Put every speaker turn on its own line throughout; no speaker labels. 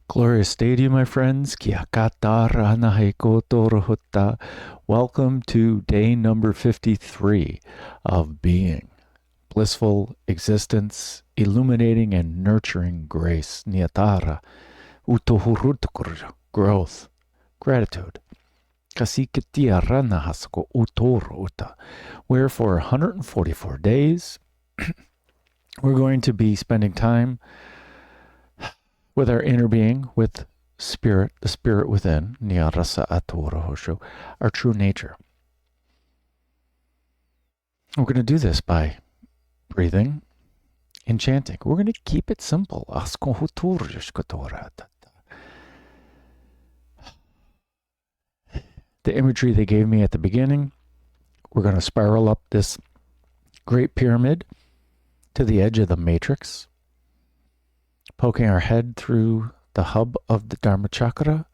Glorious day to you, my friends. Kia katara naheko torohota. Welcome to day number 53 of being. Blissful existence, illuminating and nurturing grace. Niatara, utohurutukur, growth, gratitude. Kasiketia ranahasako utoro. Where for 144 days, we're going to be spending time with our inner being, with spirit, the spirit within, Nyarasa Atora Hosho, our true nature. We're going to do this by breathing and chanting. We're going to keep it simple. The imagery they gave me at the beginning, we're going to spiral up this great pyramid to the edge of the matrix, poking our head through the hub of the Dharma chakra,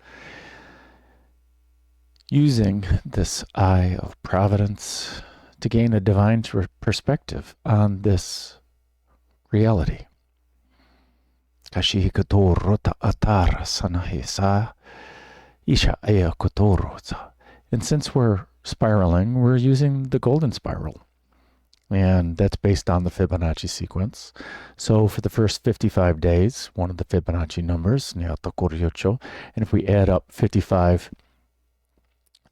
using this Eye of Providence to gain a divine perspective on this reality. And since we're spiraling, we're using the golden spiral. And that's based on the Fibonacci sequence. So for the first 55 days, one of the Fibonacci numbers, and if we add up 55,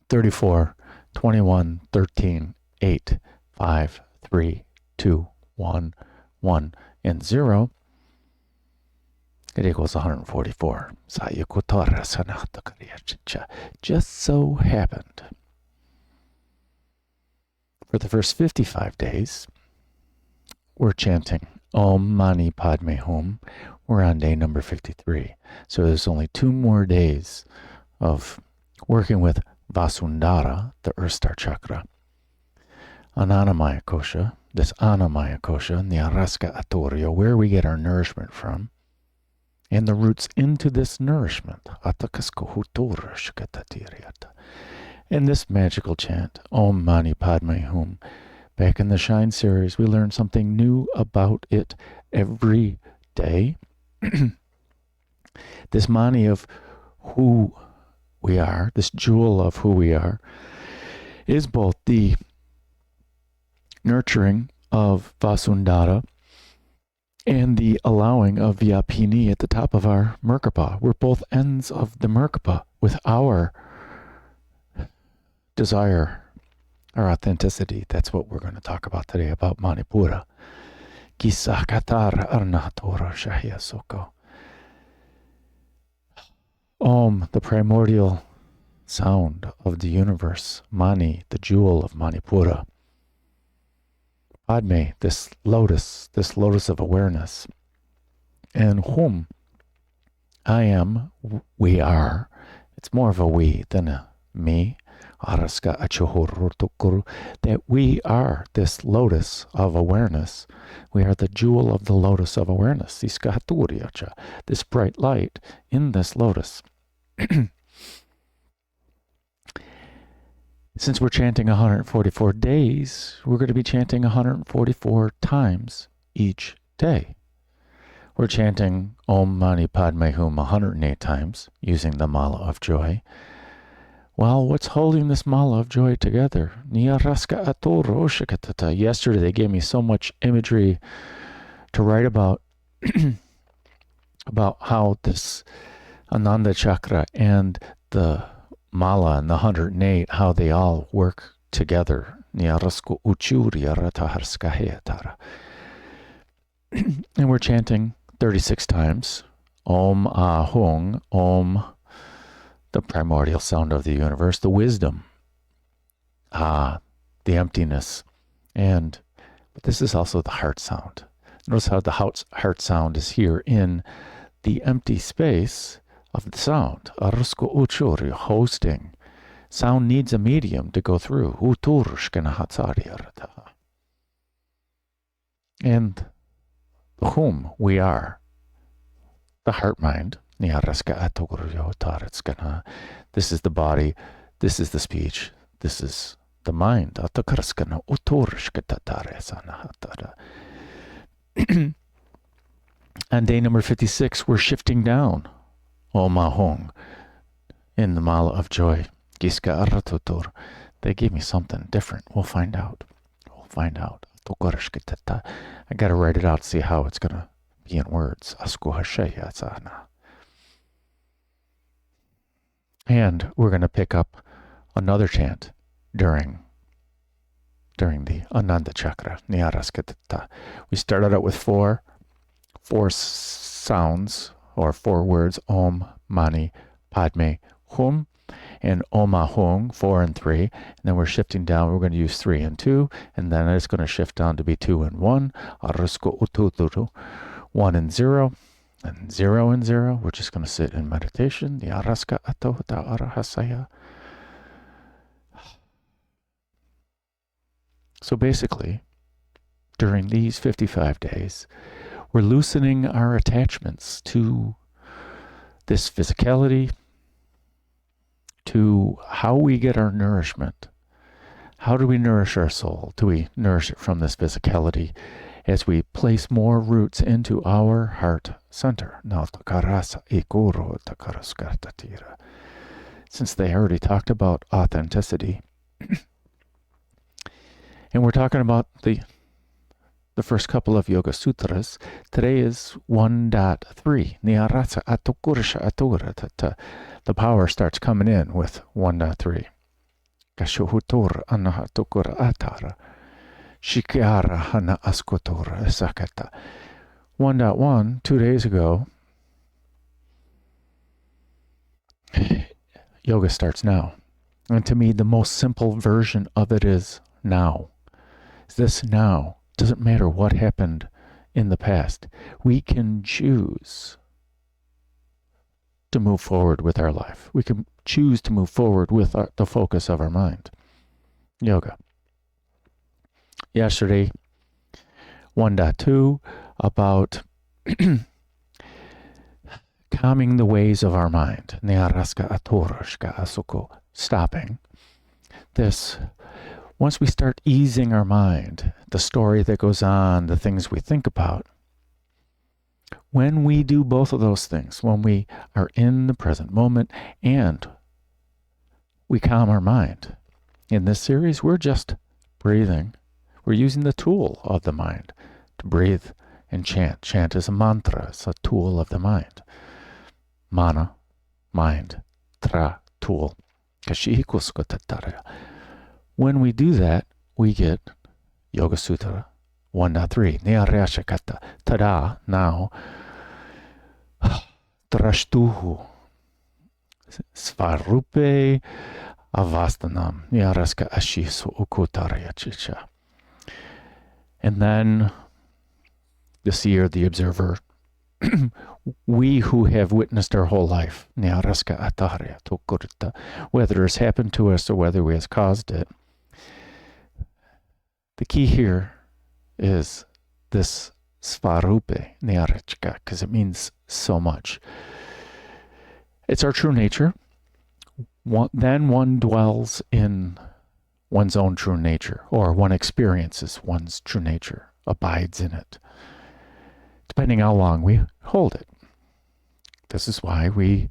34, 21, 13, 8, 5, 3, 2, 1, 1, and 0, it equals 144. Just so happened. For the first 55 days, we're chanting Om Mani Padme Hum. We're on day number 53. So there's only 2 more days of working with Vasundhara, the Earth Star Chakra, Ananamaya Kosha, this Anamaya Kosha, Nyaraska Atorio, where we get our nourishment from, and the roots into this nourishment. In this magical chant, Om Mani Padme Hum, back in the Shine series, we learn something new about it every day. This Mani of who we are, this jewel of who we are, is both the nurturing of Vasundhara and the allowing of Vyapini at the top of our Merkaba. We're both ends of the Merkaba with our desire, our authenticity. That's what we're going to talk about today, about Manipura. Om, the primordial sound of the universe. Mani, the jewel of Manipura. Padme, this lotus of awareness. And Hum, I am, we are. It's more of a we than a me. That we are this lotus of awareness. We are the jewel of the lotus of awareness. This bright light in this lotus. Since we're chanting 144 days, we're going to be chanting 144 times each day. We're chanting Om Mani Padme Hum 108 times using the Mala of Joy. Well, what's holding this Mala of Joy together? Yesterday they gave me so much imagery to write about, about how this Ananda Chakra and the Mala and the 108, how they all work together. And we're chanting 36 times. Om Ahung, Om, the primordial sound of the universe, the wisdom, the emptiness, but this is also the heart sound. Notice how the heart sound is here in the empty space of the sound. Hosting. Sound needs a medium to go through. And whom we are, the heart mind. This is the body, this is the speech, this is the mind. On day number 56, we're shifting down. Omahong in the Mala of Joy. Giska aratutur. They gave me something different. We'll find out. We'll find out. I gotta write it out to see how it's gonna be in words. And we're gonna pick up another chant during the Ananda Chakra. We started out with four sounds or four words: Om, Mani, Padme, Hum, and Omahung, 4 and 3. And then we're shifting down. We're going to use 3 and 2, and then it's going to shift down to be 2 and 1. Arusko ututuru, 1 and 0, and 0 and 0. We're just going to sit in meditation. The araska atohta arahasaya. So basically, during these 55 days, we're loosening our attachments to this physicality, to how we get our nourishment. How do we nourish our soul? Do we nourish it from this physicality as we place more roots into our heart center? Since they already talked about authenticity, and we're talking about the first couple of Yoga Sutras, today is 1.3. The power starts coming in with 1.3. Kashuhutur anahatukura atara. Shikyara hana askutura sakata. 1.1, 2 days ago, yoga starts now. And to me, the most simple version of it is now. Is this now? Doesn't matter what happened in the past. We can choose to move forward with our life. We can choose to move forward with the focus of our mind. Yoga. Yesterday, 1.2, about calming the ways of our mind. Stopping. This. Once we start easing our mind, the story that goes on, the things we think about, when we do both of those things, when we are in the present moment and we calm our mind, in this series, we're just breathing. We're using the tool of the mind to breathe and chant. Chant is a mantra. It's a tool of the mind. Mana, mind, tra, tool. When we do that, we get Yoga Sutra 1.3. Niyaryashakata. Tada, now. Drashtuh. Svarupe. Avasthanam. Niyaraska ashisu ukutaryachicha. And then the seer, the observer, we who have witnessed our whole life, whether it's happened to us or whether we have caused it, the key here is this Svarupe, because it means so much. It's our true nature. Then one dwells in one's own true nature, or one experiences one's true nature, abides in it, depending how long we hold it. This is why we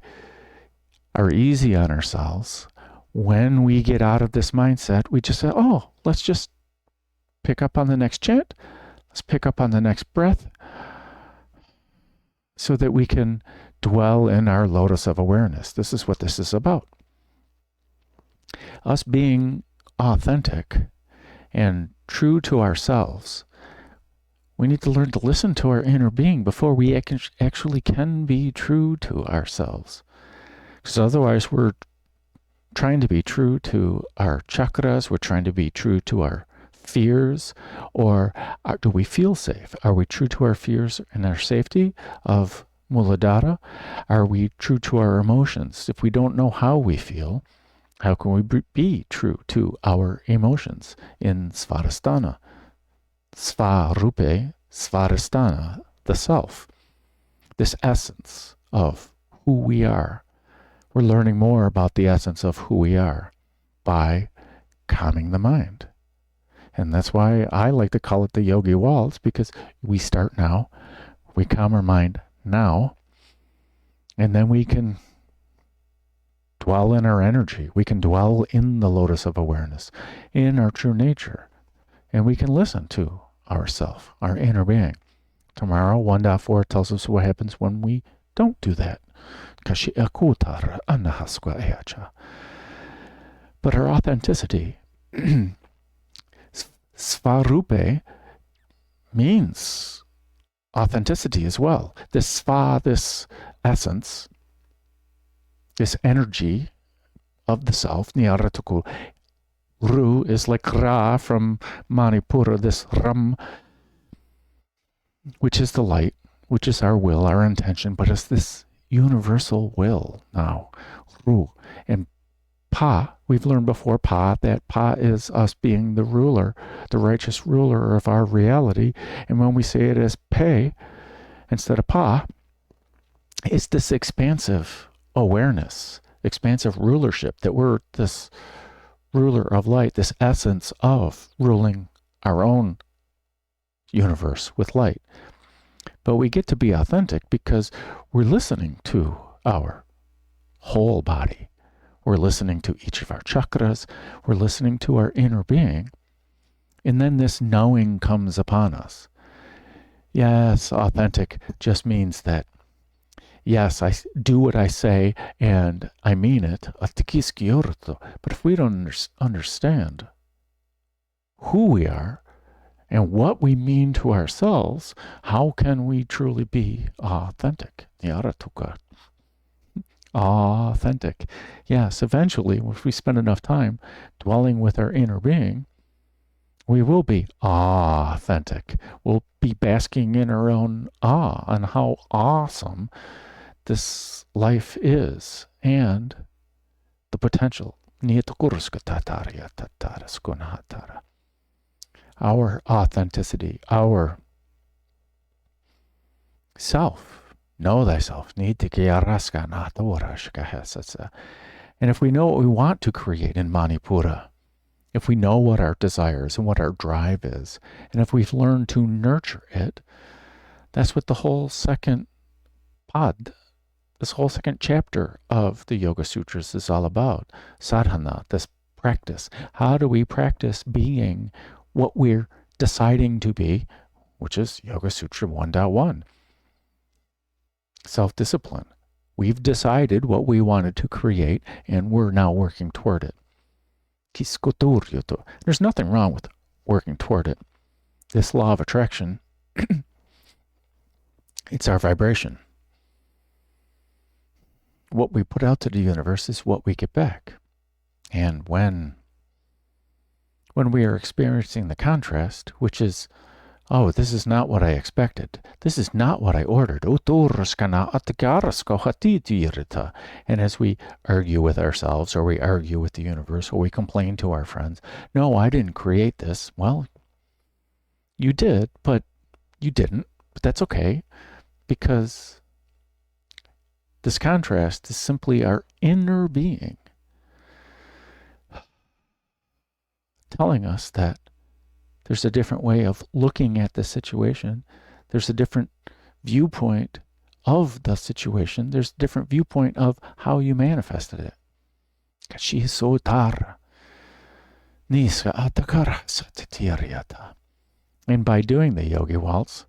are easy on ourselves. When we get out of this mindset, we just say, oh, let's just pick up on the next chant. Let's pick up on the next breath so that we can dwell in our lotus of awareness. This is what this is about. Us being authentic and true to ourselves. We need to learn to listen to our inner being before we actually can be true to ourselves. Because otherwise we're trying to be true to our chakras, we're trying to be true to our fears, or do we feel safe? Are we true to our fears and our safety of Muladhara? Are we true to our emotions? If we don't know how we feel, how can we be true to our emotions in Svadhisthana? Svarupe, Svadhisthana, the self, this essence of who we are. We're learning more about the essence of who we are by calming the mind. And that's why I like to call it the Yogi Waltz, because we start now, we calm our mind now, And then we can dwell in our energy. We can dwell in the lotus of awareness, in our true nature. And we can listen to ourself, our inner being. Tomorrow, 1.4 tells us what happens when we don't do that. But our authenticity, Svarupe, means authenticity as well. This sva, this essence, this energy of the self, Nyaratuku. Ru is like Ra from Manipura, this Ram, which is the light, which is our will, our intention, but it's this universal will now, Ru. And Pa, we've learned before that Pa is us being the ruler, the righteous ruler of our reality. And when we say it as Pe instead of Pa, it's this expansive awareness, expansive rulership, that we're this ruler of light, this essence of ruling our own universe with light. But we get to be authentic because we're listening to our whole body. We're listening to each of our chakras. We're listening to our inner being. And then this knowing comes upon us. Yes, authentic just means that, yes, I do what I say and I mean it. But if we don't understand who we are and what we mean to ourselves, how can we truly be authentic? Authentic. Yes, eventually, if we spend enough time dwelling with our inner being, we will be authentic. We'll be basking in our own awe on how awesome this life is and the potential. Our authenticity, our self. Know thyself. And if we know what we want to create in Manipura, if we know what our desires and what our drive is, and if we've learned to nurture it, that's what the whole second pod, this whole second chapter of the Yoga Sutras is all about. Sadhana, this practice. How do we practice being what we're deciding to be, which is Yoga Sutra 1.1. Self-discipline. We've decided what we wanted to create, and we're now working toward it. There's nothing wrong with working toward it. This law of attraction, it's our vibration. What we put out to the universe is what we get back. And when we are experiencing the contrast, which is, oh, this is not what I expected. This is not what I ordered. And as we argue with ourselves, or we argue with the universe, or we complain to our friends, no, I didn't create this. Well, you did, but you didn't. But that's okay, because this contrast is simply our inner being telling us that there's a different way of looking at the situation. There's a different viewpoint of the situation. There's a different viewpoint of how you manifested it. And by doing the Yogi Waltz,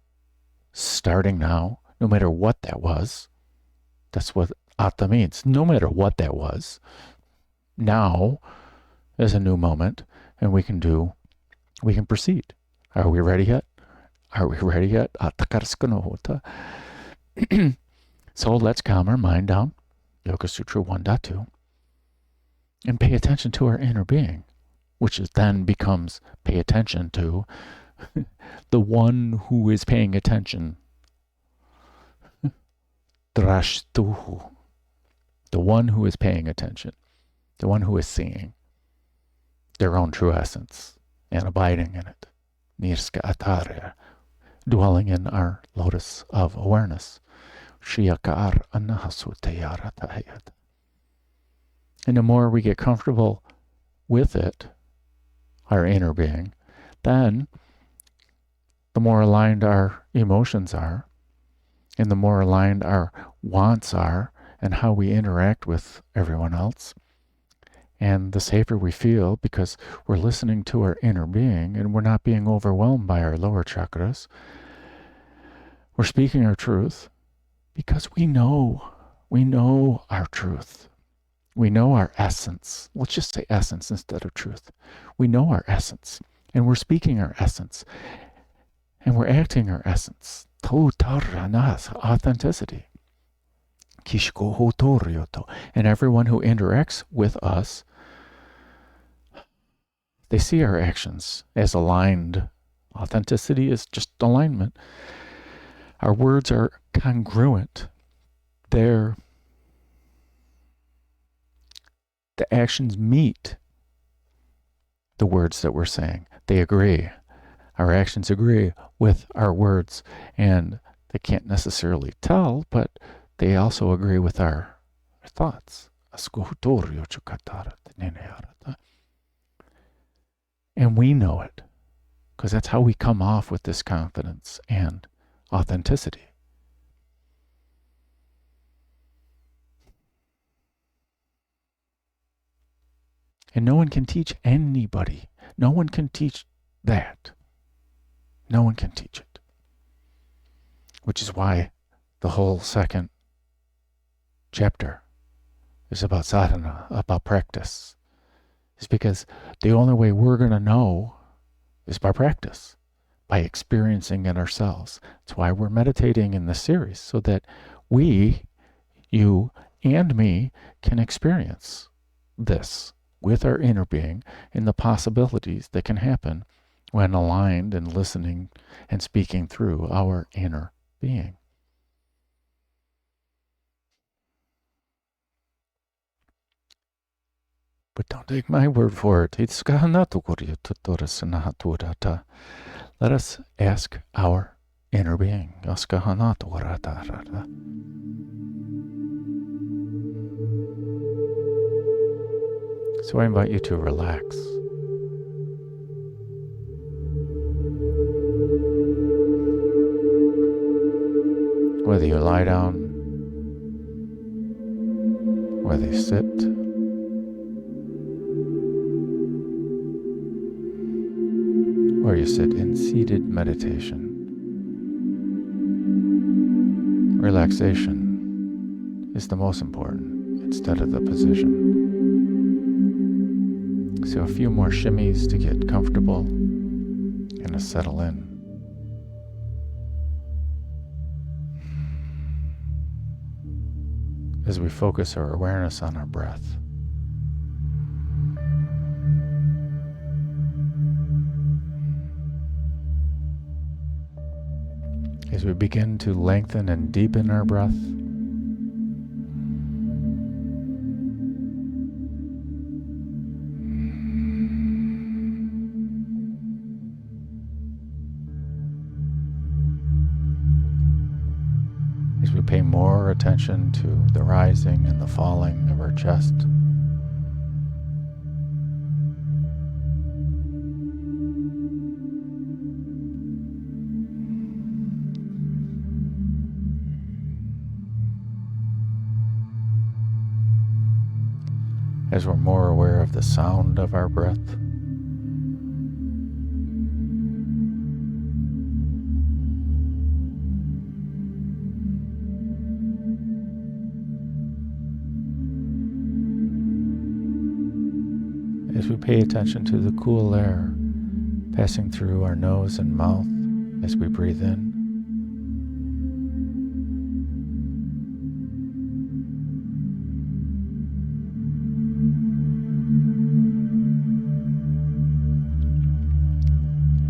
starting now, no matter what that was, that's what Atta means. No matter what that was, now is a new moment, and we can proceed. Are we ready yet? Are we ready yet? So let's calm our mind down, Yoga Sutra 1.2, and pay attention to our inner being, which then becomes pay attention to the one who is paying attention. Drashtuh, the one who is paying attention, the one who is seeing their own true essence and abiding in it. Nirska Atarya, dwelling in our lotus of awareness. Shiyakar Anahasutayaratahyat. And the more we get comfortable with it, our inner being, then the more aligned our emotions are, and the more aligned our wants are, and how we interact with everyone else. And the safer we feel because we're listening to our inner being and we're not being overwhelmed by our lower chakras. We're speaking our truth because we know our truth. We know our essence. Let's just say essence instead of truth. We know our essence, and we're speaking our essence, and we're acting our essence. Authenticity. And everyone who interacts with us, they see our actions as aligned. Authenticity is just alignment. Our words are congruent. The actions meet the words that we're saying. They agree. Our actions agree with our words, and they can't necessarily tell, but they also agree with our thoughts. And we know it, because that's how we come off with this confidence and authenticity. And no one can teach anybody. No one can teach that. No one can teach it. Which is why the whole second chapter is about sadhana, about practice. It's because the only way we're going to know is by practice, by experiencing it ourselves. That's why we're meditating in this series, so that we, you, and me can experience this with our inner being and the possibilities that can happen when aligned and listening and speaking through our inner being. But don't take my word for it. Let us ask our inner being. So I invite you to relax. Whether you lie down, whether you sit, or you sit in seated meditation. Relaxation is the most important instead of the position. So a few more shimmies to get comfortable and to settle in. As we focus our awareness on our breath. As we begin to lengthen and deepen our breath, as we pay more attention to the rising and the falling of our chest, as we're more aware of the sound of our breath, as we pay attention to the cool air passing through our nose and mouth as we breathe in,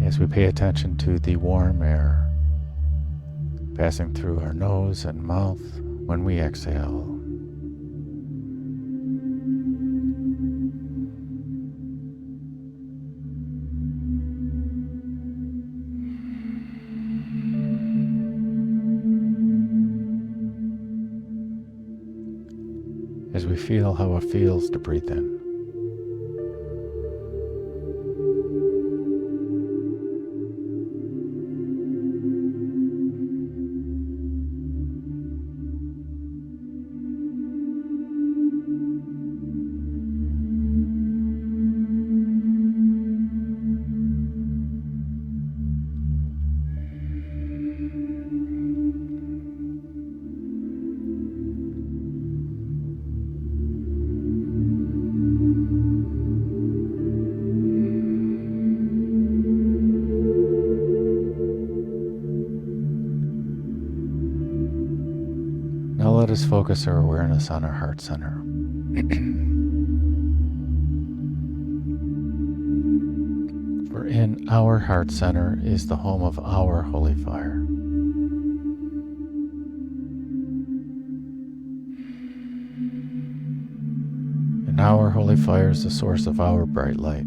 as we pay attention to the warm air passing through our nose and mouth when we exhale. As we feel how it feels to breathe in. Now let us focus our awareness on our heart center. For in our heart center is the home of our holy fire. And our holy fire is the source of our bright light.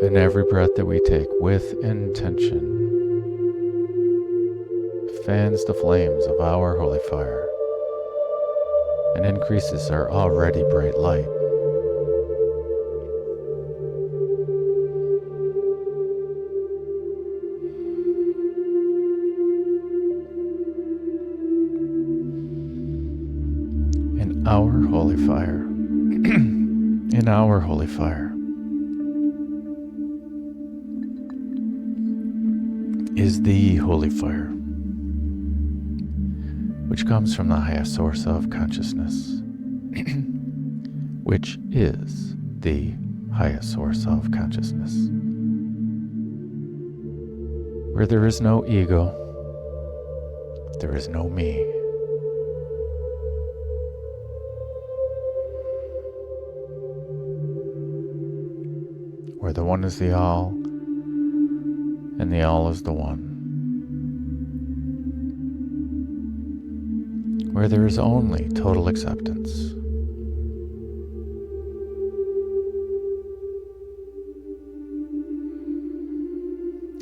And every breath that we take with intention fans the flames of our holy fire and increases our already bright light. In our holy fire, in our holy fire, is the holy fire, which comes from the highest source of consciousness, which is the highest source of consciousness, where there is no ego, there is no me. Where the one is the all, and the all is the one. Where there is only total acceptance.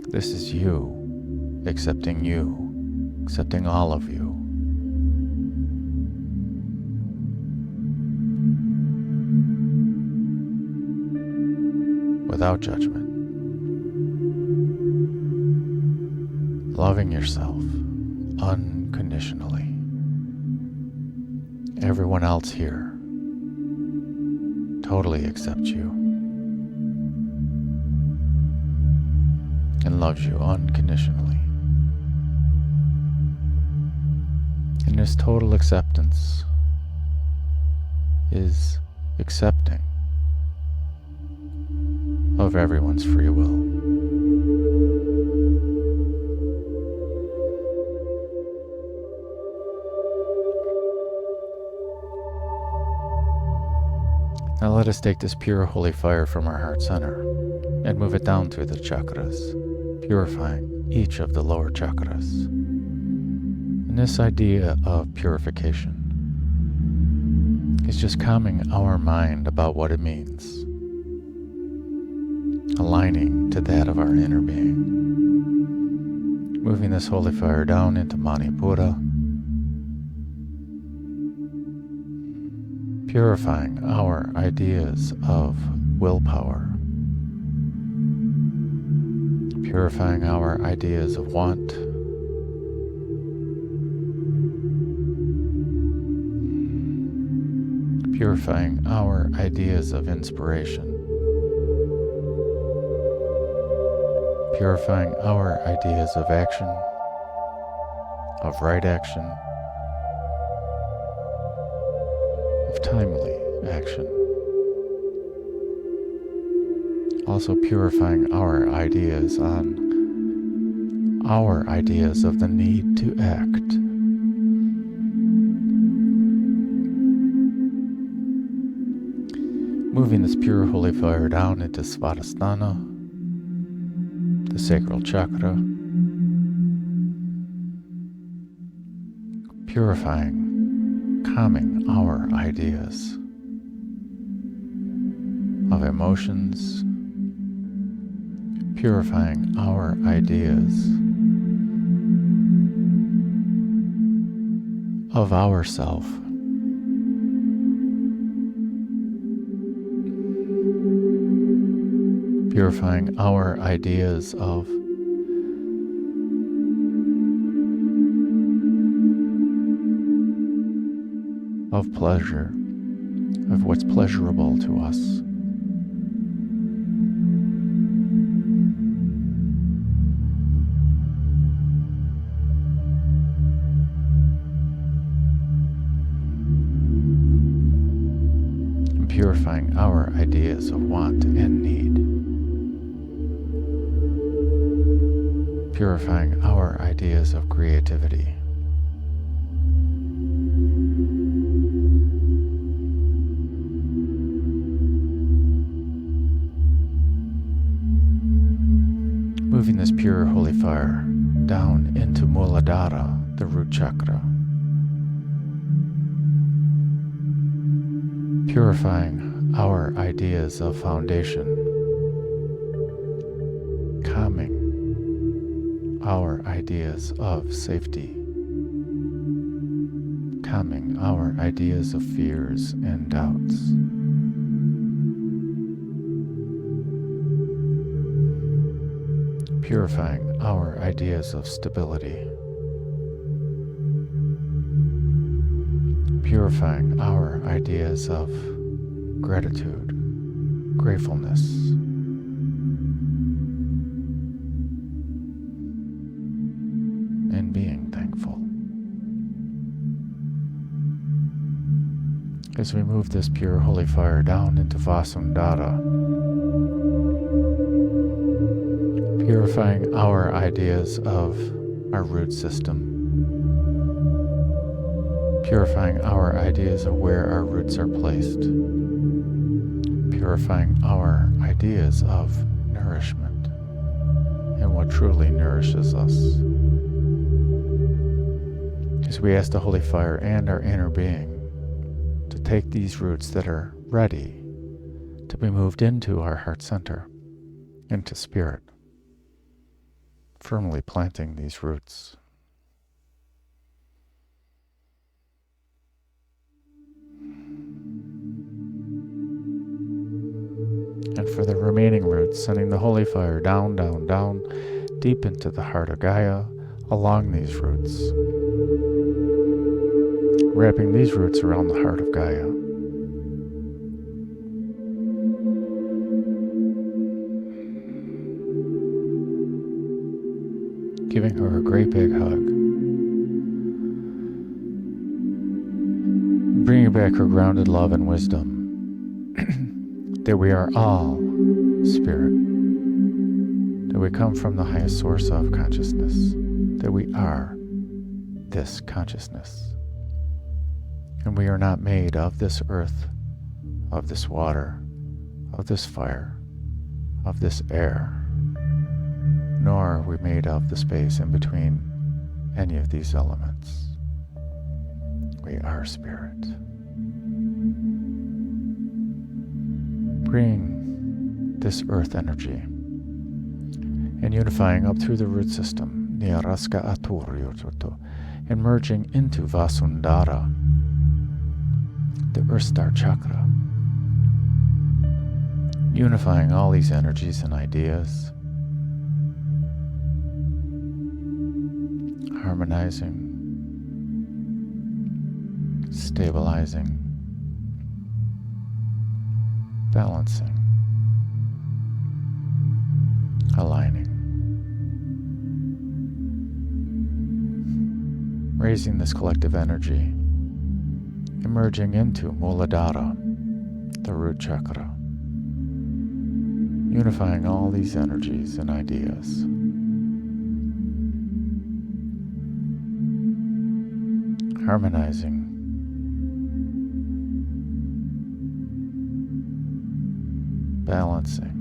This is you, accepting all of you. Without judgment. Loving yourself unconditionally. Everyone else here totally accepts you and loves you unconditionally. And this total acceptance is accepting of everyone's free will. Now let us take this pure holy fire from our heart center and move it down through the chakras, purifying each of the lower chakras. And this idea of purification is just calming our mind about what it means, aligning to that of our inner being, moving this holy fire down into Mani Padme, purifying our ideas of willpower, purifying our ideas of want, purifying our ideas of inspiration, purifying our ideas of action, of right action, of timely action. Also purifying our ideas on our ideas of the need to act. Moving this pure holy fire down into Avasthanam, the sacral chakra, purifying, calming our ideas of emotions, purifying our ideas of ourself, purifying our ideas of pleasure, of what's pleasurable to us. And purifying our ideas of want and need. purifying our ideas of creativity. Moving this pure holy fire down into Muladhara, the root chakra. Purifying our ideas of foundation. Calming our ideas of safety. Calming our ideas of fears and doubts. Purifying our ideas of stability. Purifying our ideas of gratitude, gratefulness, and being thankful. As we move this pure holy fire down into Vasundhara, purifying our ideas of our root system, purifying our ideas of where our roots are placed, purifying our ideas of nourishment and what truly nourishes us. As we ask the holy fire and our inner being to take these roots that are ready to be moved into our heart center, into spirit, firmly planting these roots. And for the remaining roots, sending the holy fire down, down, down, deep into the heart of Gaia, along these roots. Wrapping these roots around the heart of Gaia. Giving her a great big hug. Bringing back her grounded love and wisdom. That we are all spirit. That we come from the highest source of consciousness. That we are this consciousness. And we are not made of this earth, of this water, of this fire, of this air, nor are we made of the space in between any of these elements. We are spirit. Bring this earth energy and unifying up through the root system, and merging into Vasundhara, the earth star chakra, unifying all these energies and ideas, harmonizing, stabilizing, balancing, aligning, raising this collective energy, emerging into Muladhara, the root chakra, unifying all these energies and ideas, harmonizing, balancing,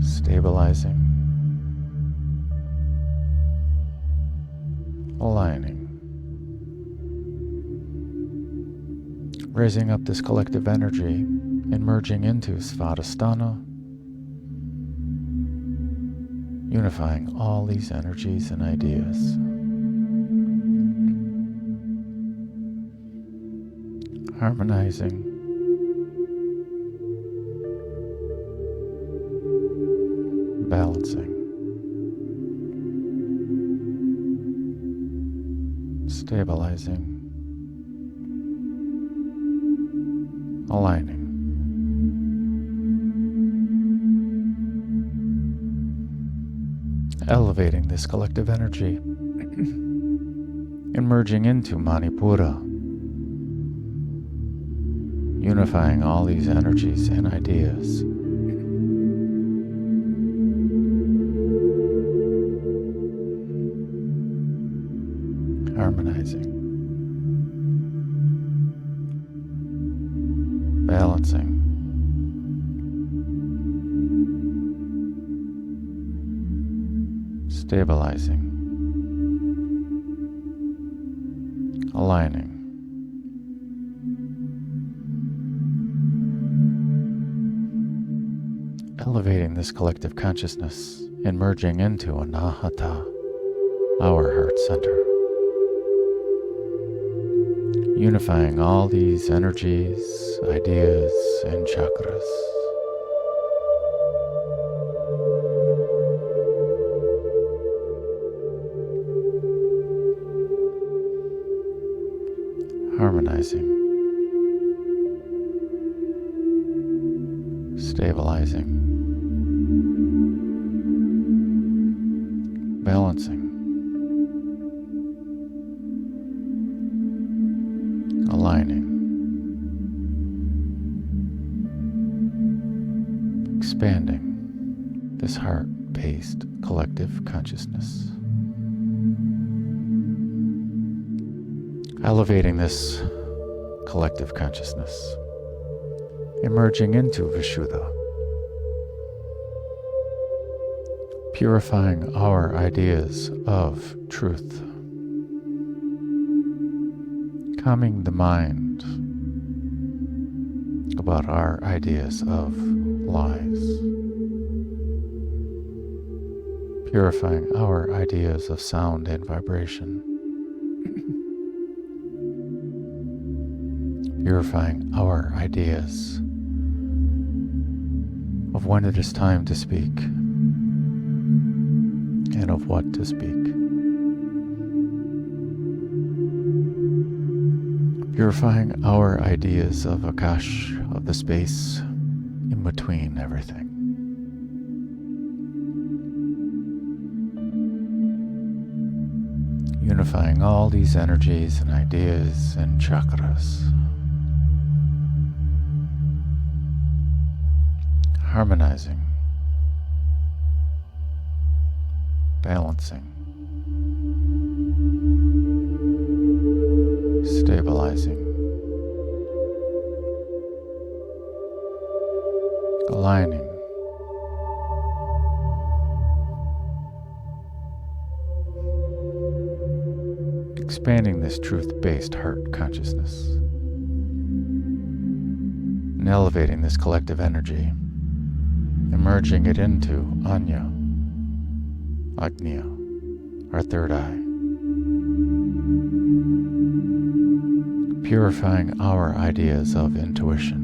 stabilizing, aligning, raising up this collective energy and merging into Svadhisthana, unifying all these energies and ideas, harmonizing, balancing, stabilizing, aligning, elevating this collective energy and merging into Manipura, unifying all these energies and ideas, stabilizing, aligning, elevating this collective consciousness and merging into Anahata, our heart center. Unifying all these energies, ideas, and chakras. Harmonizing, stabilizing, balancing, aligning, expanding this heart-based collective consciousness. Elevating this collective consciousness, emerging into Vishuddha, purifying our ideas of truth, calming the mind about our ideas of lies, purifying our ideas of sound and vibration, purifying our ideas of when it is time to speak and of what to speak. Purifying our ideas of Akash, of the space in between everything. Unifying all these energies and ideas and chakras. Harmonizing, balancing, stabilizing, aligning, expanding this truth-based heart consciousness, and elevating this collective energy, merging it into Anya, Agnya, our third eye, purifying our ideas of intuition,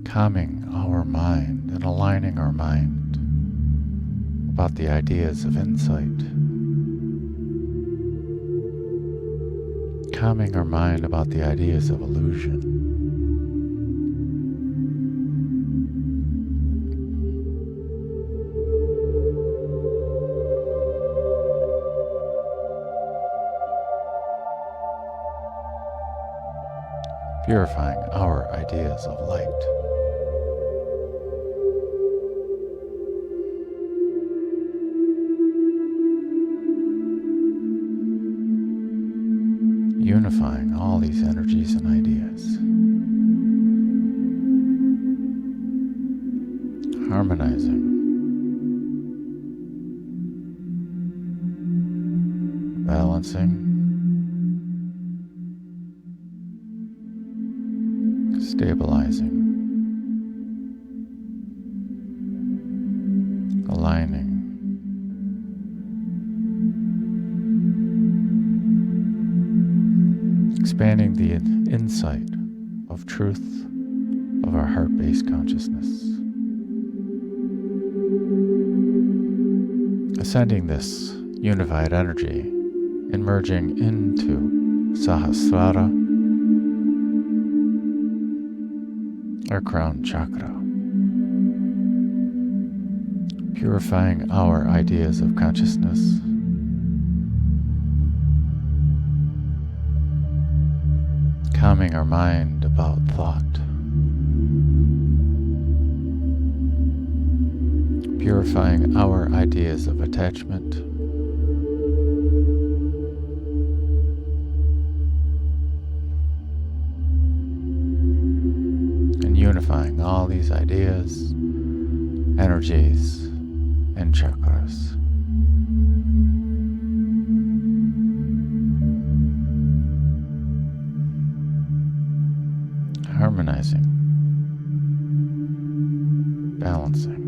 calming our mind and aligning our mind about the ideas of insight, calming our mind about the ideas of illusion, purifying our ideas of light. Unifying all these energies and ideas. Harmonizing. Balancing. Stabilizing, aligning, expanding the insight of truth of our heart-based consciousness, ascending this unified energy and merging into Sahasrara, our crown chakra, purifying our ideas of consciousness, calming our mind about thought, purifying our ideas of attachment, unifying all these ideas energies and chakras. Harmonizing, balancing,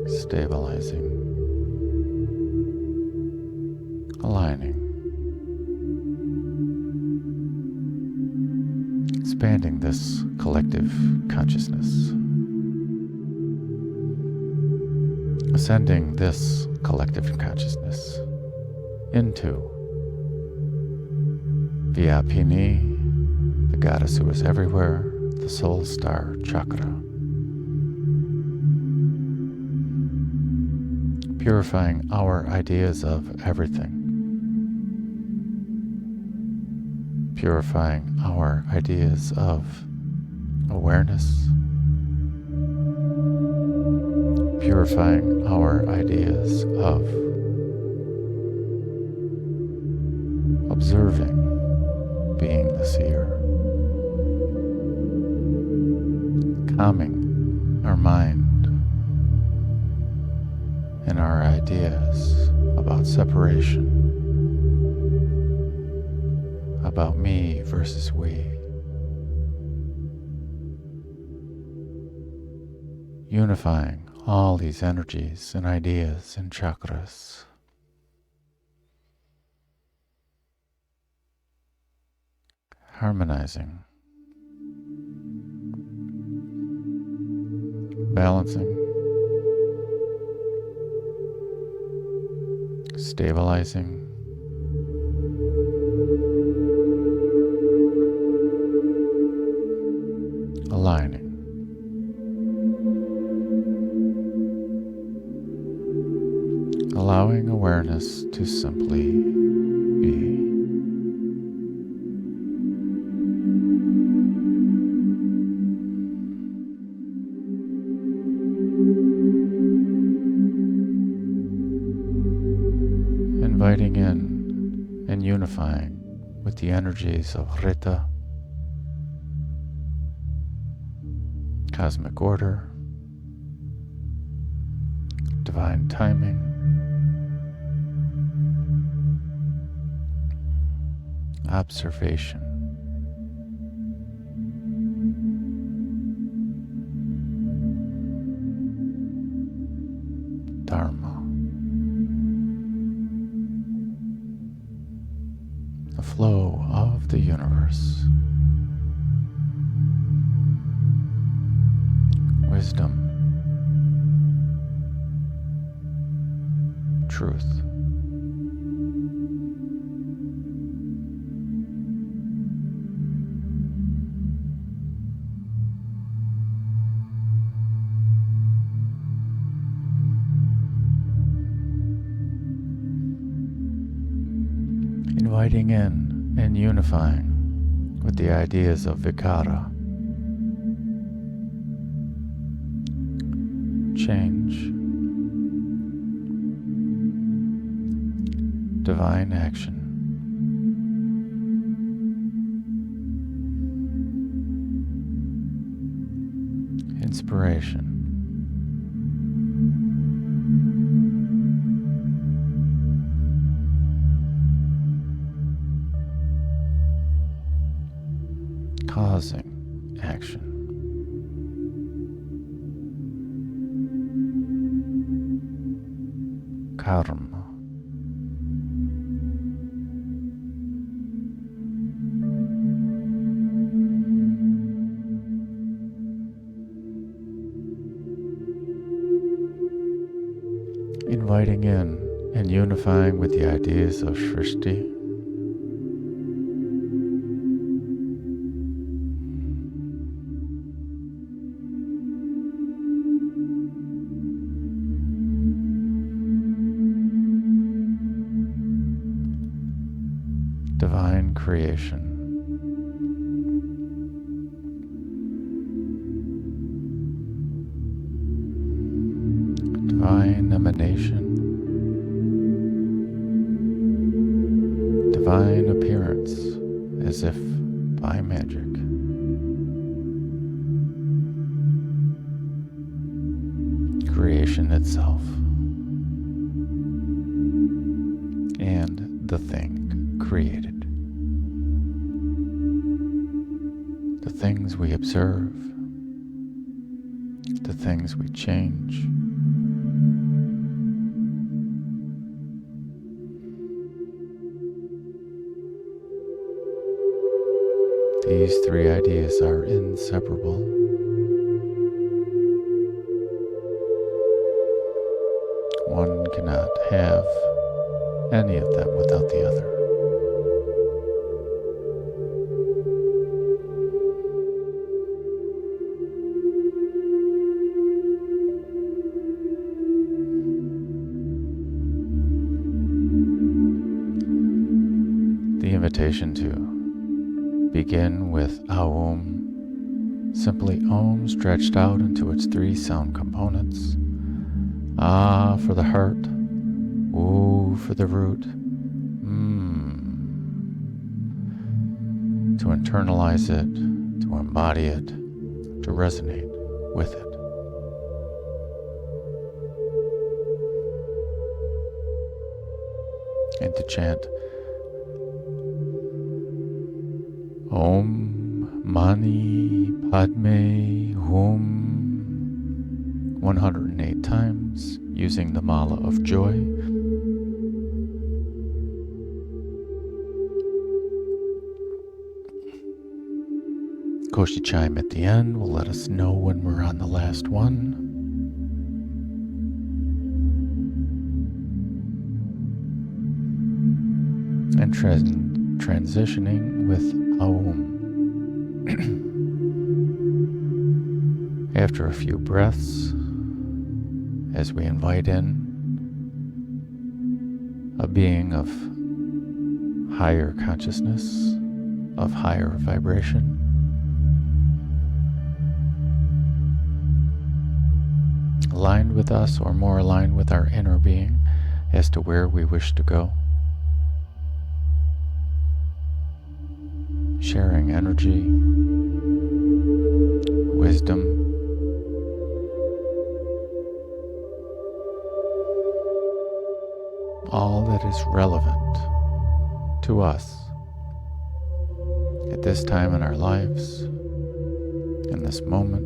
stabilizing, aligning, expanding this collective consciousness, ascending this collective consciousness into Vyapini, the goddess who is everywhere, the soul star chakra, purifying our ideas of everything, purifying our ideas of awareness, purifying our ideas of observing, being the seer, calming our mind and our ideas about separation, about me versus we, unifying all these energies and ideas and chakras. Harmonizing, balancing, stabilizing, aligning, allowing awareness to simply be. Inviting in and unifying with the energies of Rita, cosmic order, divine timing, observation, dharma, the flow of the universe, wisdom, truth, inviting in and unifying with the ideas of vikara, change, divine action, inspiration, causing action, karma, inviting in and unifying with the ideas of Srishti, divine creation, divine emanation, divine appearance as if by magic, creation itself and the thing created. The things we observe, the things we change, these three ideas are inseparable. One cannot have any of them without the other. The invitation to begin with Aum, simply Om stretched out into its three sound components. Ah for the heart, Oo for the root, to internalize it, to embody it, to resonate with it. And to chant Om Mani Padme Hum 108 times using the Mala of Joy. Koshi chime at the end will let us know when we're on the last one. And transitioning with Aum. After a few breaths, as we invite in a being of higher consciousness, of higher vibration, aligned with us or more aligned with our inner being as to where we wish to go. Sharing energy, wisdom, all that is relevant to us at this time in our lives, in this moment.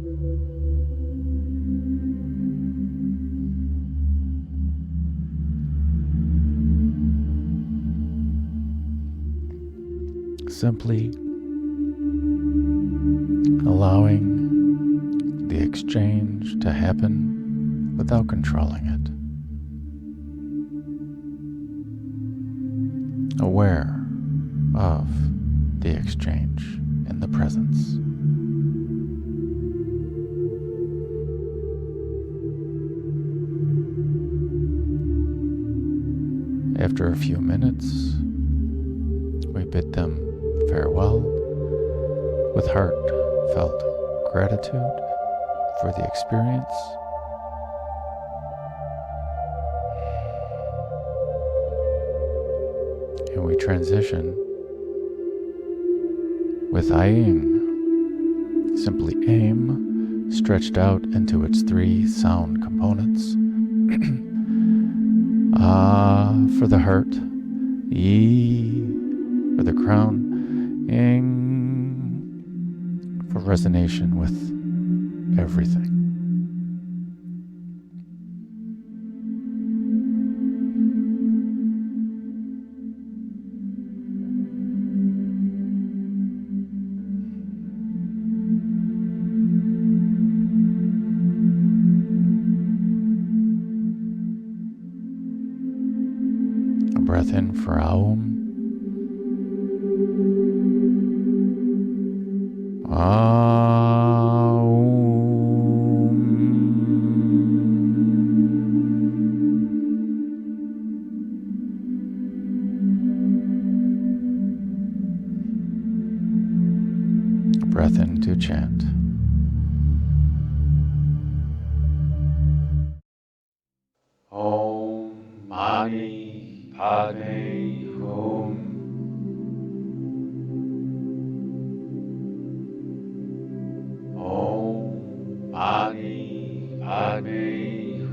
Simply allowing the exchange to happen without controlling it. Aware of the exchange in the presence. After a few minutes, we bid them farewell with heartfelt gratitude for the experience. And we transition with Aing, simply aim stretched out into its three sound components. Ah for the heart, E for the crown, Ing for resonation with everything. A breath in for Aum. Breath in to chant. Om Mani Padme Hum. Om Mani Padme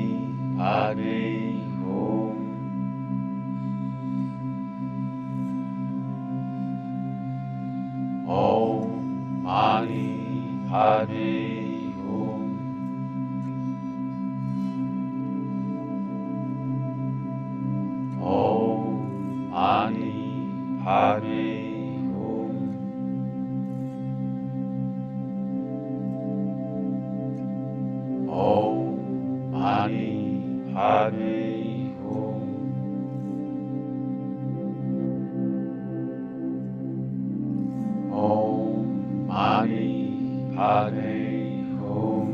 Mani Padme Hum. Om Mani Padme Hum.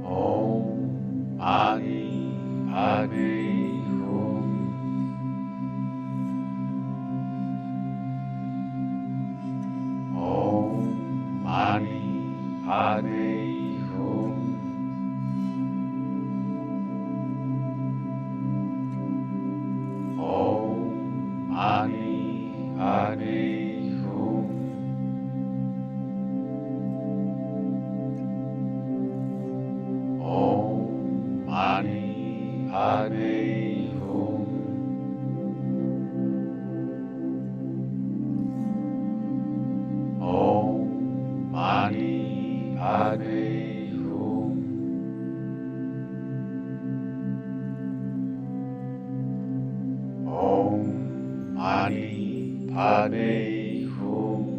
Om Mani Padme Hum. Om Mani Padme Hum. Om Mani Padme Hum. Om Mani Padme Hum. Om Mani Padme Hum.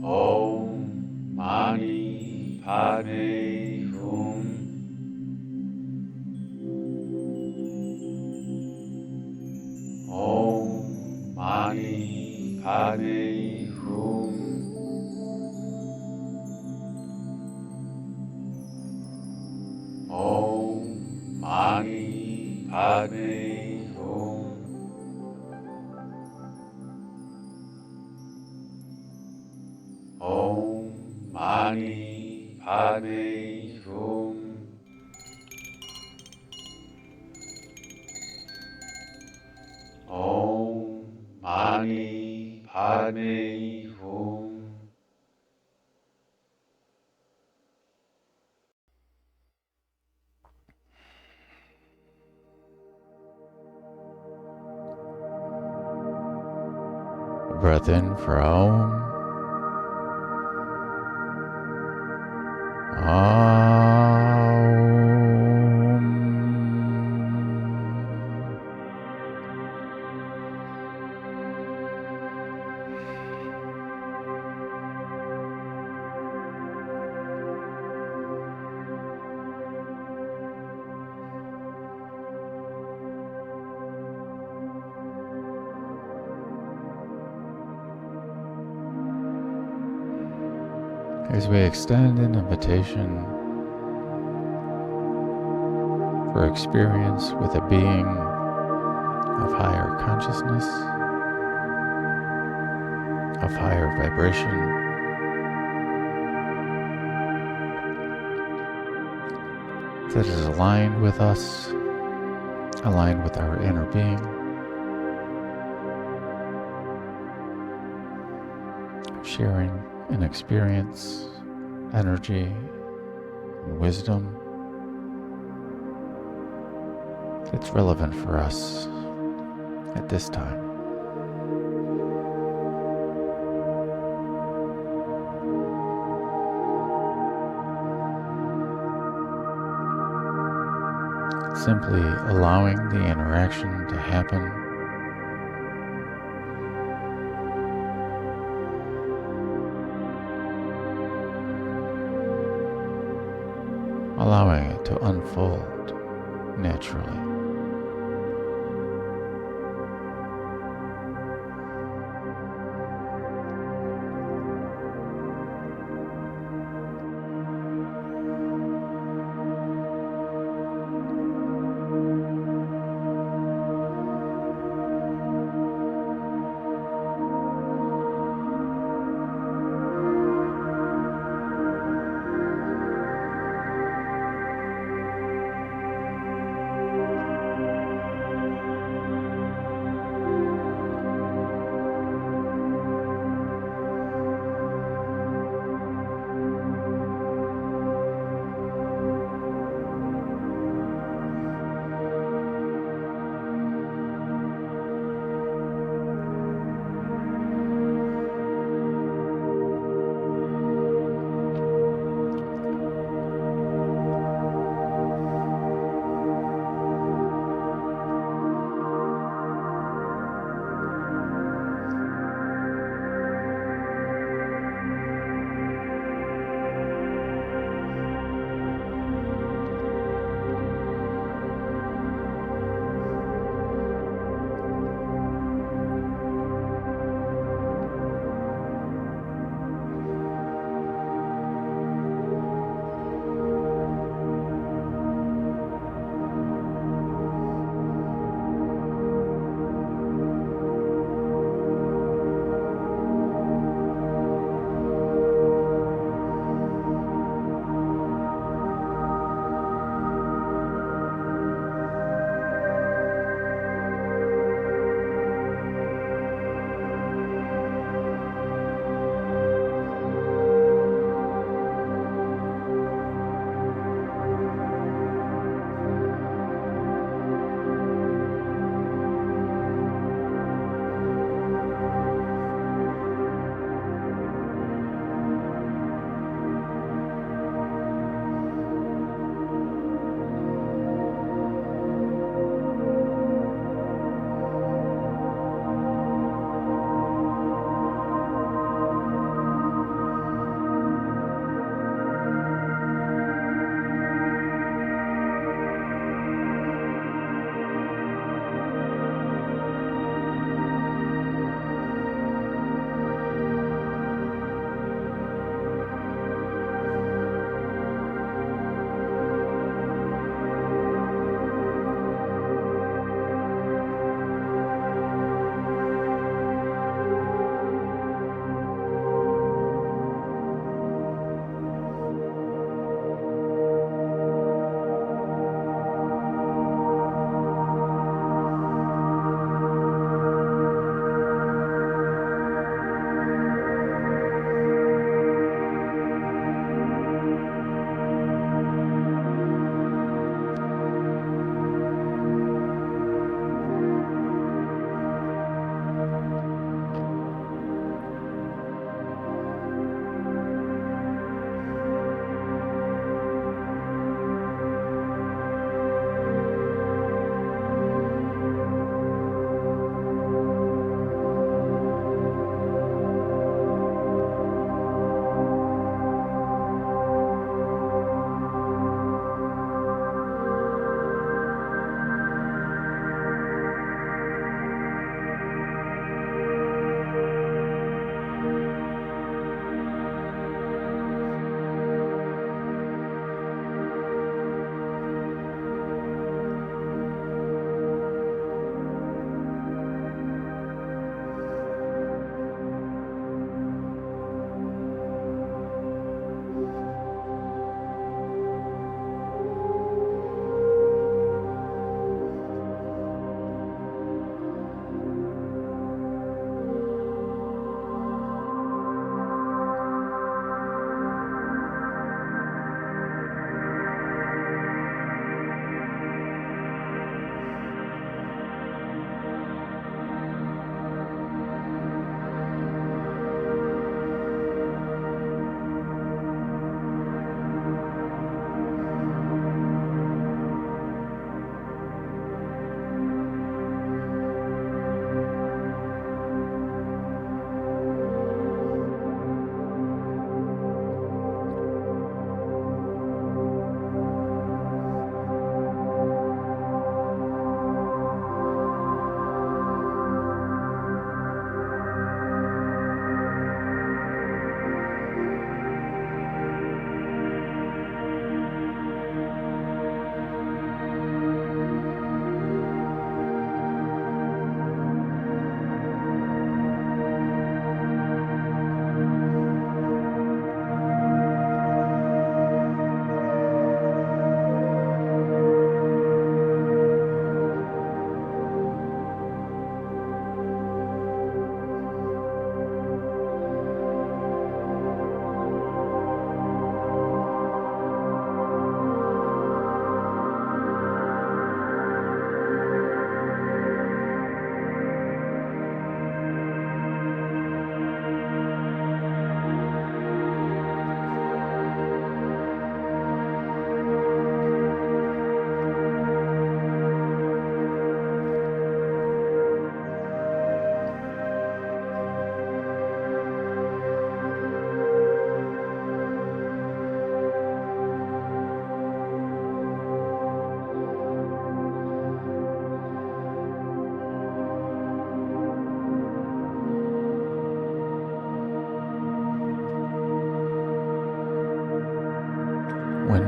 Om Mani Padme Hum. Om Mani Padme Hum. Om Mani Padme Hum. Om Mani Padme Hum. Om Mani Padme Hum. Om Mani Padme Hum. Breath in for Om. As we extend an invitation for experience with a being of higher consciousness, of higher vibration, that is aligned with us, aligned with our inner being, sharing an experience, energy, and wisdom that's relevant for us at this time. Simply allowing the interaction to happen, allowing it to unfold naturally.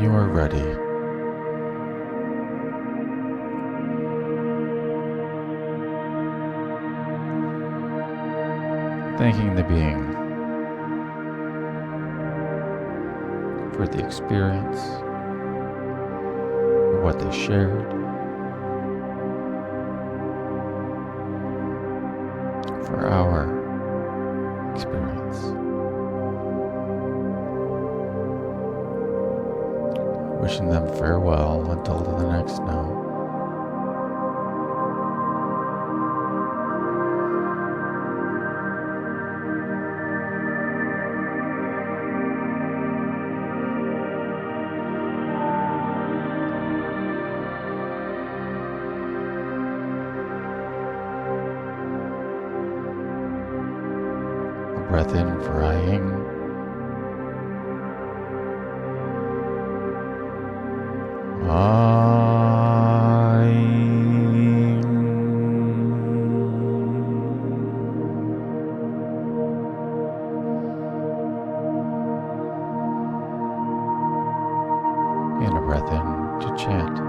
when you are ready, thanking the being for the experience, for what they shared, for our experience. Wishing them farewell until the next note. A breath in for eyeing. And a breath in to chant.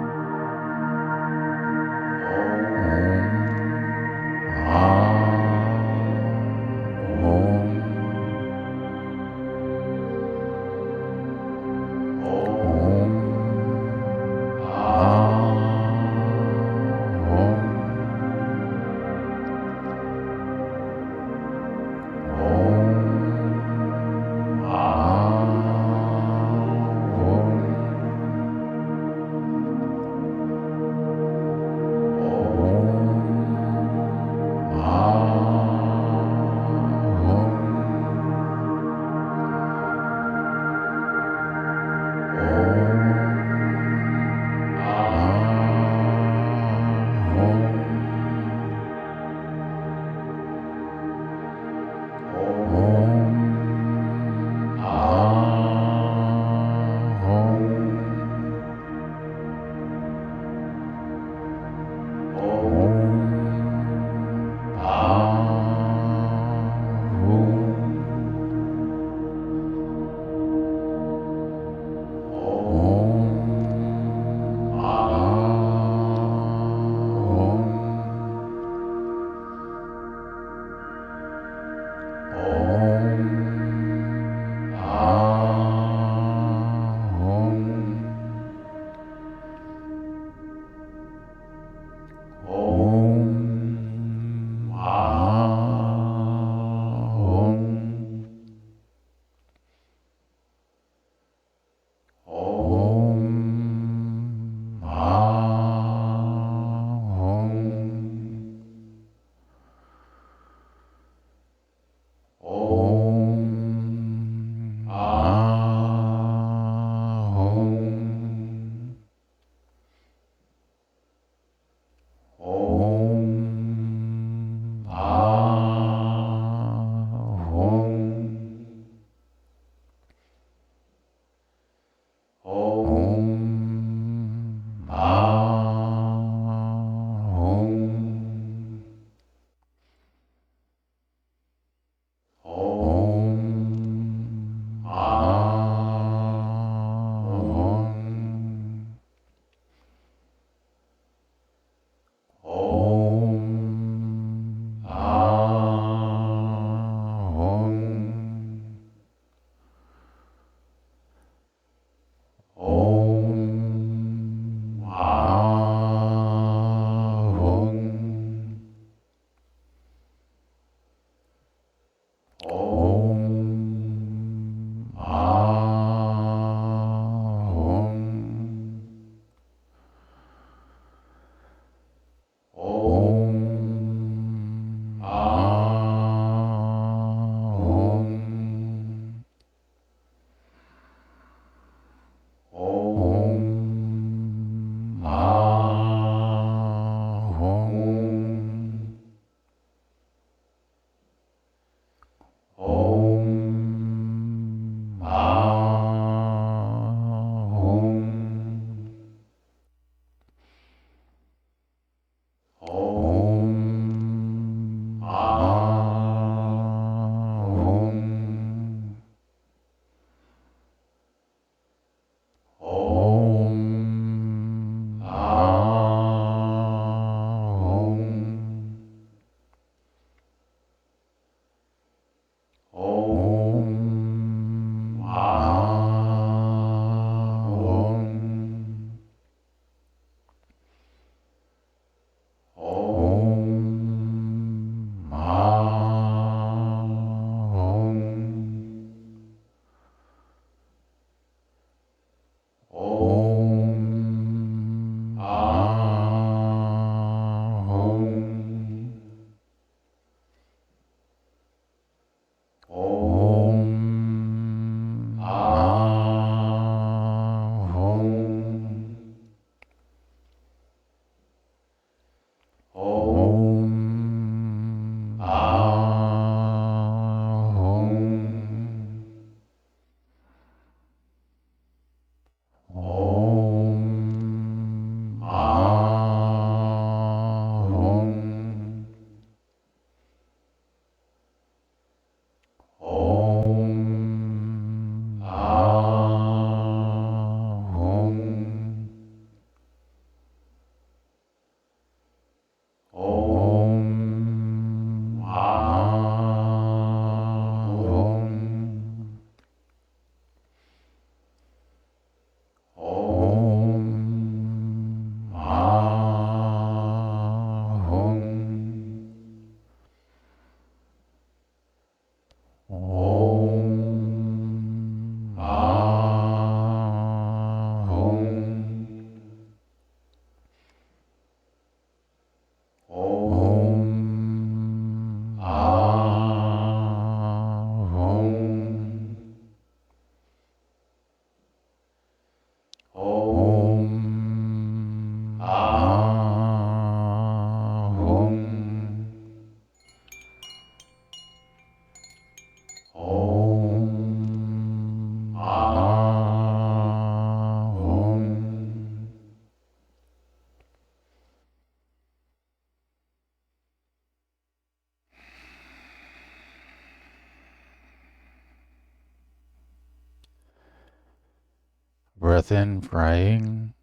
breath in, praying.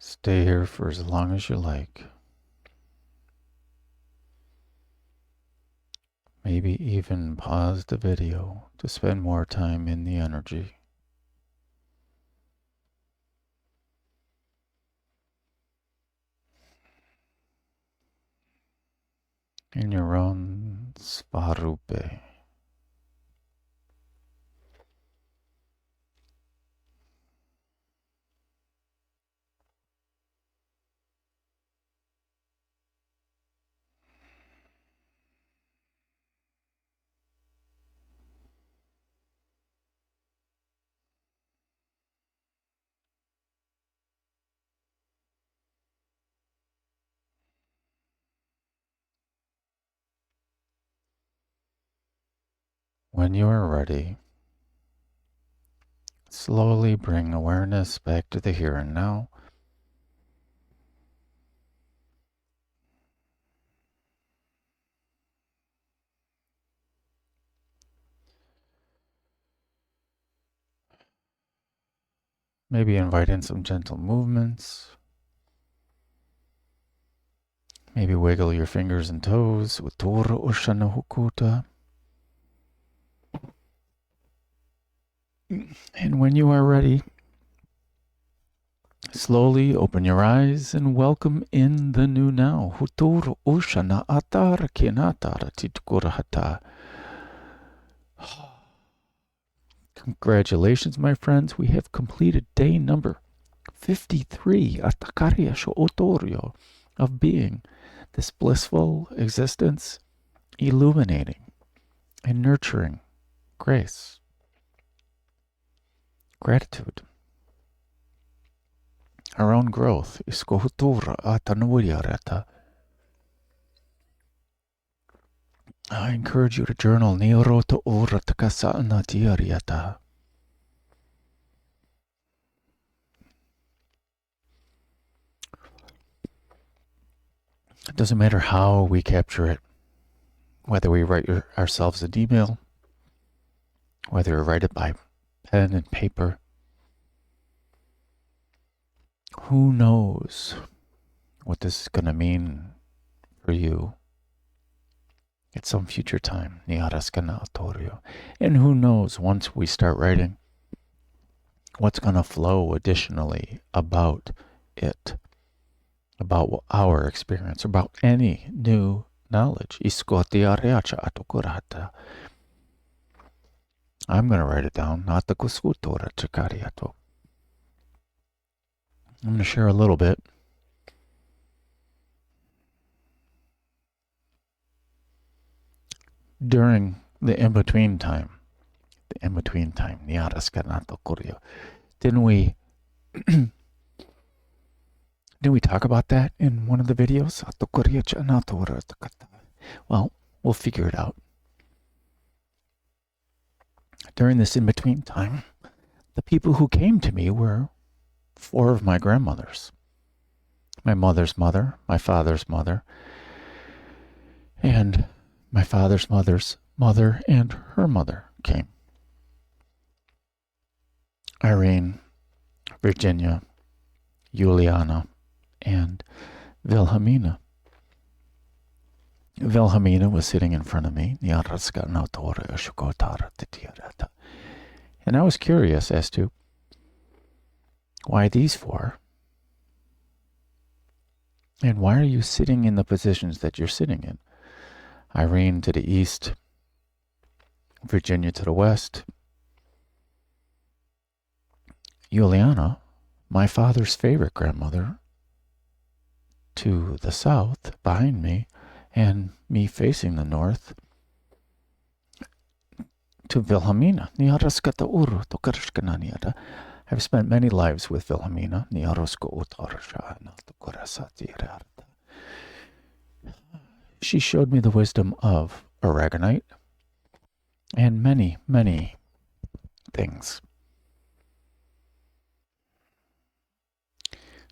Stay here for as long as you like. Maybe even pause the video to spend more time in the energy. In your own Svarupe. When you are ready, slowly bring awareness back to the here and now. Maybe invite in some gentle movements. Maybe wiggle your fingers and toes. Utora ushana hukuta. And when you are ready, slowly open your eyes and welcome in the new now. Hutura ushana atara kinatara titkurahata. Congratulations, my friends. We have completed day number 53 Atakarya Otorio of being, this blissful existence, illuminating and nurturing grace, gratitude, our own growth. I encourage you to journal. It doesn't matter how we capture it, whether we write ourselves an email, whether we write it by pen and paper. Who knows what this is going to mean for you at some future time. And who knows, once we start writing, what's going to flow additionally about it, about our experience, about any new knowledge. I'm going to write it down. I'm going to share a little bit. During the in-between time, didn't we talk about that in one of the videos? Well, we'll figure it out. During this in-between time, the people who came to me were 4 of my grandmothers. My mother's mother, my father's mother, and my father's mother's mother and her mother came. Irene, Virginia, Juliana, and Wilhelmina. Wilhelmina was sitting in front of me. And I was curious as to why these 4? And why are you sitting in the positions that you're sitting in? Irene to the east, Virginia to the west, Juliana, my father's favorite grandmother, to the south behind me, and me facing the north, to Wilhelmina. I've spent many lives with Wilhelmina. She showed me the wisdom of aragonite and many, many things.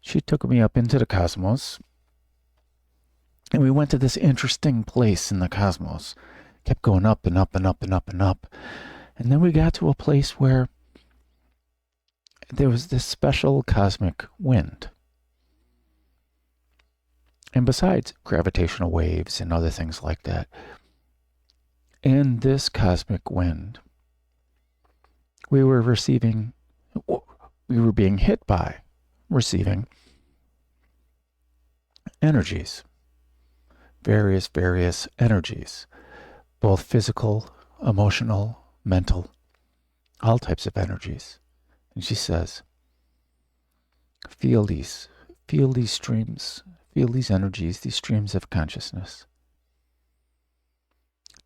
She took me up into the cosmos, and we went to this interesting place in the cosmos. Kept going up and up and up and up and up. And then we got to a place where there was this special cosmic wind. And besides gravitational waves and other things like that, in this cosmic wind, we were being hit by, receiving energies, various energies, both physical, emotional, mental, all types of energies. And she says, feel these streams, feel these energies, these streams of consciousness.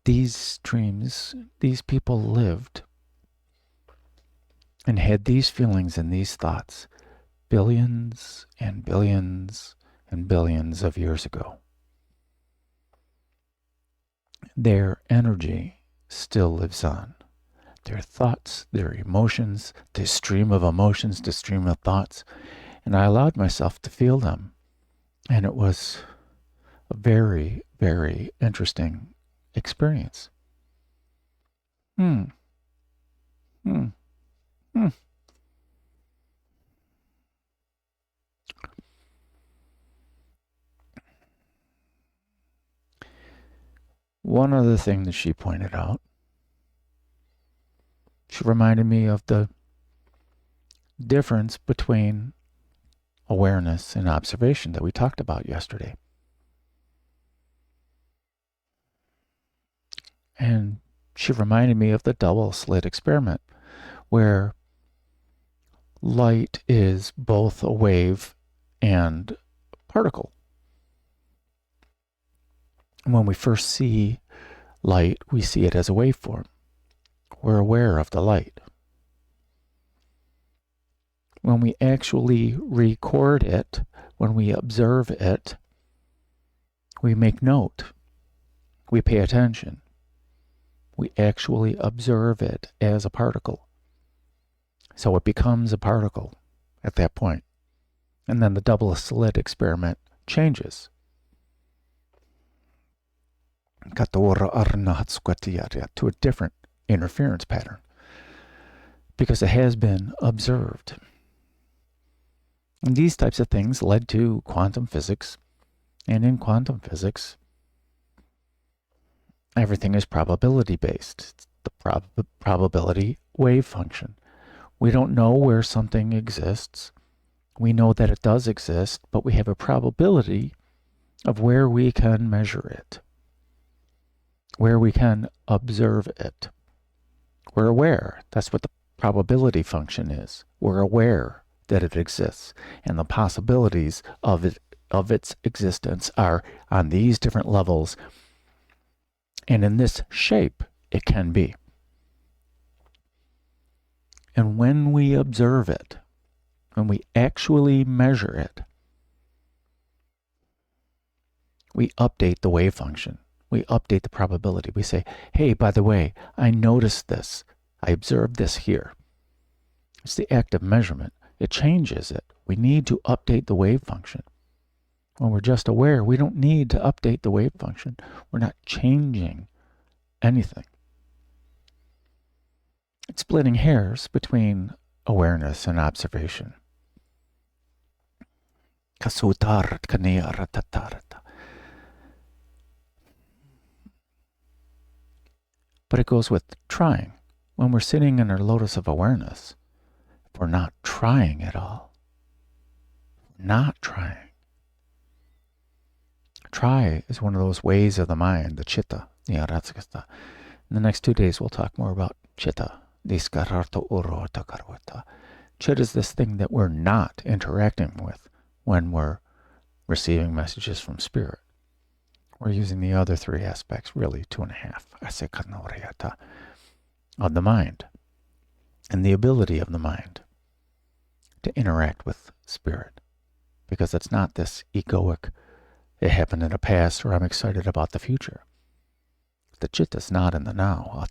These streams, these people lived and had these feelings and these thoughts billions and billions and billions of years ago. Their energy still lives on. Their thoughts, their emotions, the stream of emotions, the stream of thoughts. And I allowed myself to feel them. And it was a very, very interesting experience. One other thing that she pointed out, she reminded me of the difference between awareness and observation that we talked about yesterday. And she reminded me of the double slit experiment, where light is both a wave and particle. When we first see light, we see it as a waveform. We're aware of the light. When we actually record it, when we observe it, we make note. We pay attention. We actually observe it as a particle. So it becomes a particle at that point. And then the double slit experiment changes. To a different interference pattern, because it has been observed. And these types of things led to quantum physics, and in quantum physics, everything is probability based. It's the probability wave function. We don't know where something exists. We know that it does exist, but we have a probability of where we can measure it, where we can observe it. We're aware. That's what the probability function is. We're aware that it exists, and the possibilities of its existence are on these different levels, and in this shape it can be. And when we observe it, when we actually measure it, we update the wave function. We update the probability. We say, hey, by the way, I noticed this. I observed this here. It's the act of measurement. It changes it. We need to update the wave function. When we're just aware, we don't need to update the wave function. We're not changing anything. It's splitting hairs between awareness and observation. But it goes with trying. When we're sitting in our lotus of awareness, if we're not trying at all, not trying. Try is one of those ways of the mind, the chitta, the aratsakasta. In the next 2 days, we'll talk more about chitta. Chit is this thing that we're not interacting with when we're receiving messages from spirit. We're using the other three aspects, really 2.5, of the mind, and the ability of the mind to interact with spirit. Because it's not this egoic, it happened in the past, or I'm excited about the future. The chit is not in the now.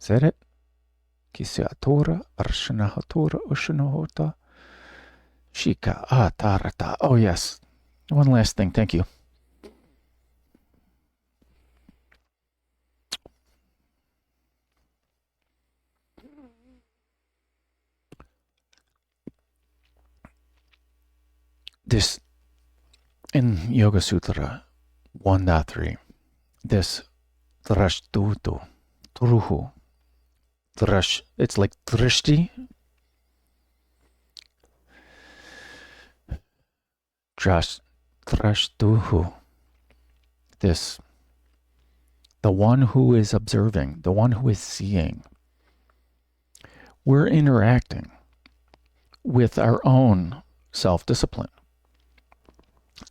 Is that it? Oh, yes. One last thing. Thank you. This, in Yoga Sutra 1.3, this Drashtuh, Truhu, it's like Drishti, Drashtuh, this, the one who is observing, the one who is seeing. We're interacting with our own self-discipline.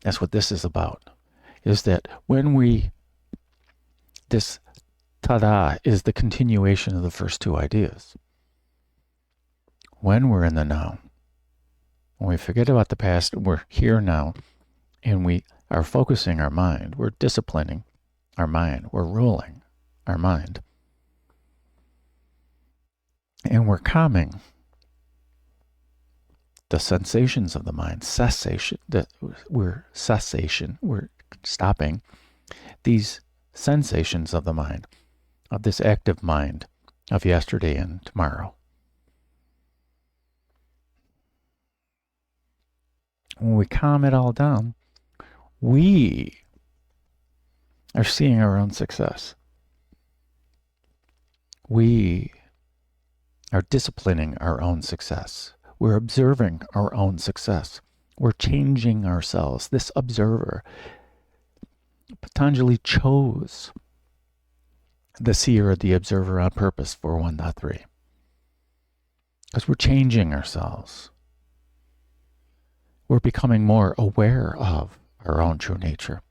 That's what this is about, is that when this Tada is the continuation of the first two ideas. When we're in the now, when we forget about the past, we're here now, and we are focusing our mind, we're disciplining our mind, we're ruling our mind, and we're calming the sensations of the mind, we're stopping these sensations of the mind, of this active mind of yesterday and tomorrow. When we calm it all down, we are seeing our own success. We are disciplining our own success. We're observing our own success. We're changing ourselves. This observer, Patanjali chose the seer, the observer on purpose for 1.3. Because we're changing ourselves. We're becoming more aware of our own true nature.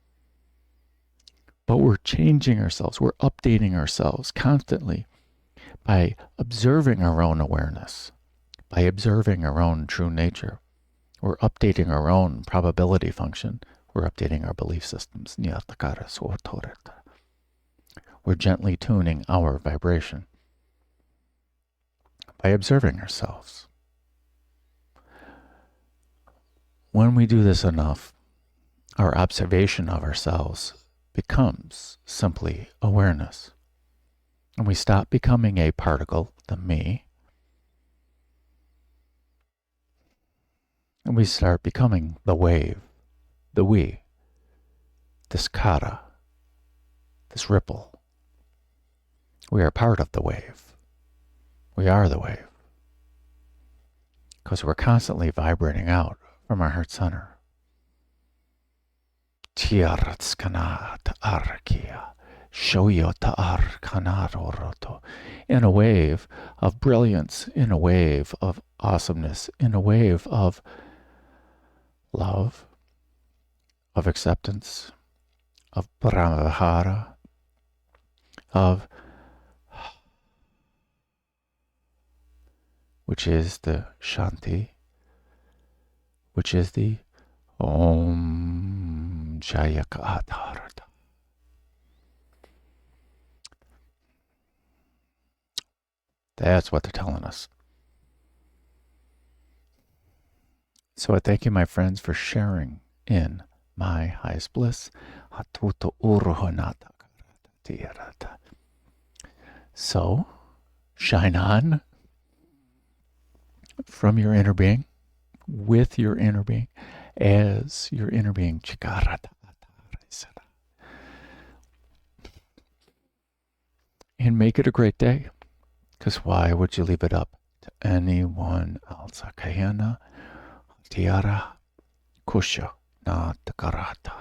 But we're changing ourselves. We're updating ourselves constantly by observing our own awareness, by observing our own true nature. We're updating our own probability function. We're updating our belief systems. We're gently tuning our vibration by observing ourselves. When we do this enough, our observation of ourselves becomes simply awareness. And we stop becoming a particle, the me, and we start becoming the wave, the we, this kata, this ripple. We are part of the wave. We are the wave. Because we're constantly vibrating out from our heart center. In a wave of brilliance, in a wave of awesomeness, in a wave of love, of acceptance, of brahmavihara, of which is the Shanti, which is the Om Jayaka. That's what they're telling us. So I thank you, my friends, for sharing in my highest bliss. So, shine on from your inner being, with your inner being, as your inner being. And make it a great day. Because why would you leave it up to anyone else? Akayana, tiara, kusha, na takarata.